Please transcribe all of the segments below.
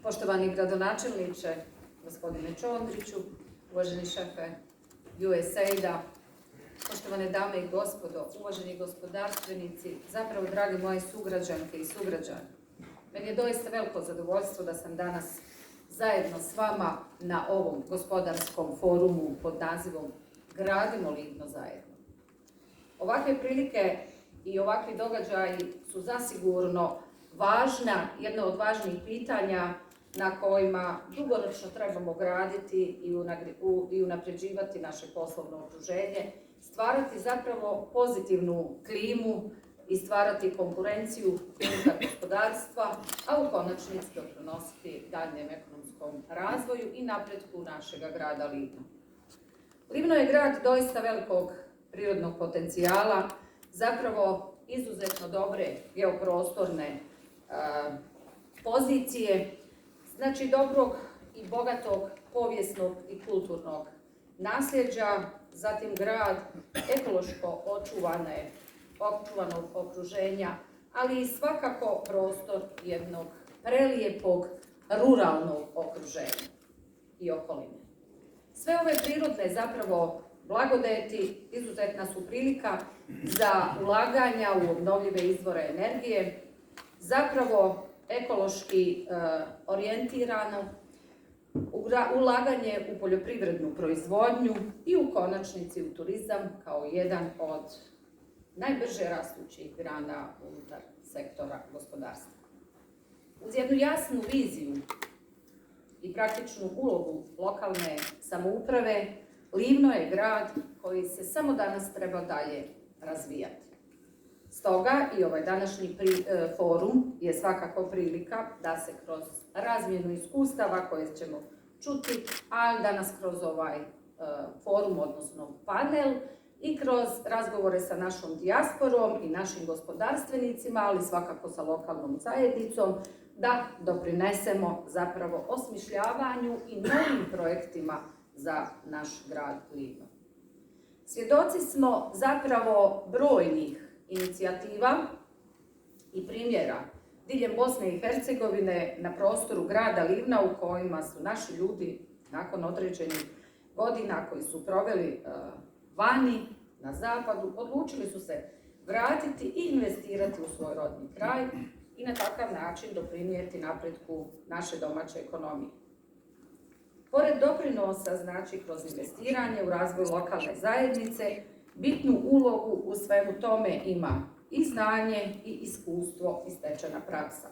Poštovani gradonačelniče, gospodine Čondriću, uvaženi šefe USAID-a, poštovane dame i gospodo, uvaženi gospodarstvenici, zapravo dragi moji sugrađanke i sugrađani. Meni je doista veliko zadovoljstvo da sam danas zajedno s vama na ovom gospodarskom forumu pod nazivom Gradimo Livno zajedno. Ovakve prilike i ovakvi događaji su zasigurno jedno od važnijih pitanja na kojima dugoročno trebamo graditi i unapređivati naše poslovno okruženje, stvarati zapravo pozitivnu klimu i stvarati konkurenciju unutar gospodarstva, a u konačnici doprinositi daljnjem ekonomskom razvoju i napretku našega grada Livna. Livno je grad doista velikog prirodnog potencijala, zapravo izuzetno dobre geoprostorne pozicije, znači dobrog i bogatog povijesnog i kulturnog nasljeđa, zatim grad ekološko očuvanog okruženja, ali i svakako prostor jednog prelijepog ruralnog okruženja i okoline. Sve ove prirodne zapravo blagodeti izuzetna su prilika za ulaganja u obnovljive izvore energije, zapravo ekološki orijentirano, ulaganje u poljoprivrednu proizvodnju i u konačnici u turizam kao jedan od najbrže rastućih grana unutar sektora gospodarstva. Uz jednu jasnu viziju i praktičnu ulogu lokalne samouprave, Livno je grad koji se samo danas treba dalje razvijati. Stoga i ovaj današnji forum je svakako prilika da se kroz razmjenu iskustava koje ćemo čuti, a danas kroz ovaj forum, odnosno panel, i kroz razgovore sa našom dijasporom i našim gospodarstvenicima, ali svakako sa lokalnom zajednicom, da doprinesemo zapravo osmišljavanju i novim projektima za naš grad Livno. Svjedoci smo zapravo brojnih inicijativa i primjera diljem Bosne i Hercegovine na prostoru grada Livna u kojima su naši ljudi nakon određenih godina koji su proveli vani na zapadu odlučili su se vratiti i investirati u svoj rodni kraj i na takav način doprinijeti napretku naše domaće ekonomije. Pored doprinosa, znači kroz investiranje u razvoj lokalne zajednice, bitnu ulogu u svemu tome ima i znanje i iskustvo i stečena praksa.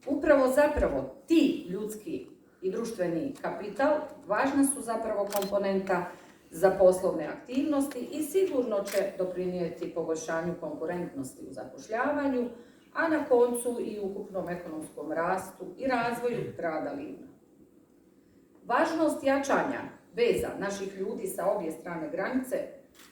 Upravo zapravo ti ljudski i društveni kapital važna su zapravo komponenta za poslovne aktivnosti i sigurno će doprinijeti poboljšanju konkurentnosti u zapošljavanju, a na koncu i ukupnom ekonomskom rastu i razvoju grada Livna. Važnost jačanja veza naših ljudi sa obje strane granice,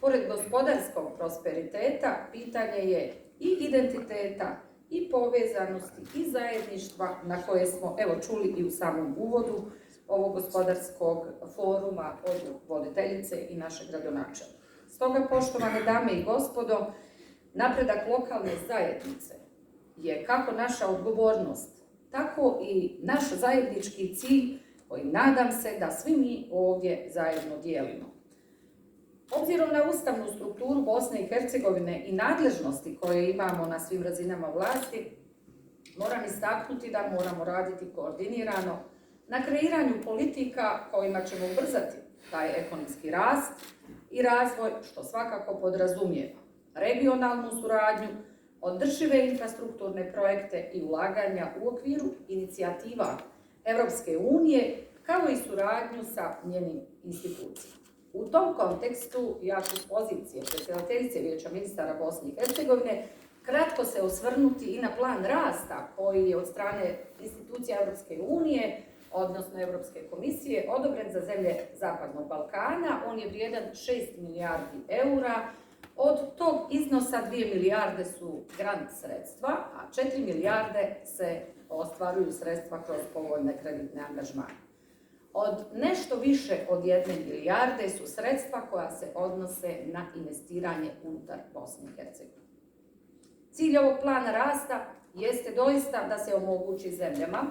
pored gospodarskog prosperiteta, pitanje je i identiteta, i povezanosti, i zajedništva na koje smo čuli i u samom uvodu ovog gospodarskog foruma od voditeljice i naše gradonačelnice. Stoga, poštovane dame i gospodo, napredak lokalne zajednice je kako naša odgovornost, tako i naš zajednički cilj koji nadam se da svi mi ovdje zajedno dijelimo. Obzirom na ustavnu strukturu Bosne i Hercegovine i nadležnosti koje imamo na svim razinama vlasti, moram istaknuti da moramo raditi koordinirano na kreiranju politika kojima ćemo ubrzati taj ekonomski rast i razvoj, što svakako podrazumijeva regionalnu suradnju, održive infrastrukturne projekte i ulaganja u okviru inicijativa Europske unije, kao i suradnju sa njenim institucijama. U tom kontekstu, ja ću s pozicije predsjedateljice Vijeća ministara Bosne i Hercegovine kratko se osvrnuti i na plan rasta koji je od strane institucija Europske unije, odnosno Europske komisije, odobren za zemlje Zapadnog Balkana. On je vrijedan 6 milijardi eura. Od tog iznosa 2 milijarde su grant sredstva, a 4 milijarde se ostvaruju sredstva kroz povoljne kreditne angažmane. Od nešto više od 1 milijarde su sredstva koja se odnose na investiranje unutar Bosne i Hercegovine. Cilj ovog plana rasta jeste doista da se omogući zemljama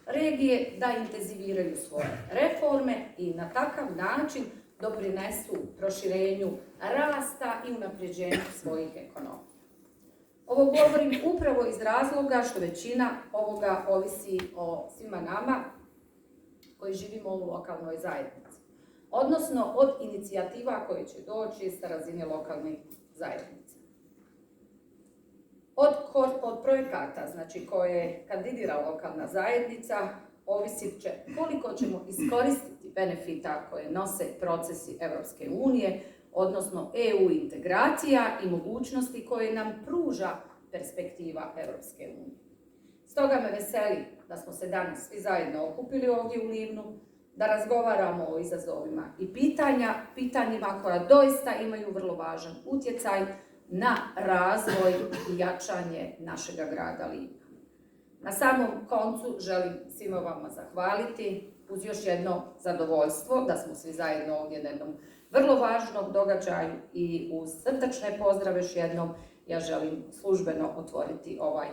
regije da intenziviraju svoje reforme i na takav način doprinesu proširenju rasta i unapređenju svojih ekonomija. Ovo govorim upravo iz razloga što većina ovoga ovisi o svima nama koji živimo u lokalnoj zajednici, odnosno od inicijativa koje će doći sa razine lokalnih zajednica. Od projekata, znači koje kandidira lokalna zajednica, ovisit će koliko ćemo iskoristiti benefita koje nose procesi Europske unije, odnosno EU integracija i mogućnosti koje nam pruža perspektiva Europske unije. Stoga me veseli da smo se danas svi zajedno okupili ovdje u Livnu, da razgovaramo o izazovima i pitanjima koja doista imaju vrlo važan utjecaj na razvoj i jačanje našega grada Livna. Na samom koncu želim svima vama zahvaliti uz još jedno zadovoljstvo da smo svi zajedno ovdje na jednom vrlo važnom događaju i uz srdačne pozdrave još jednom ja želim službeno otvoriti ovaj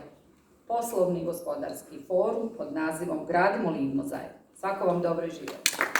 poslovni gospodarski forum pod nazivom Gradimo Livno zajedno. Svako vam dobro i živjeti.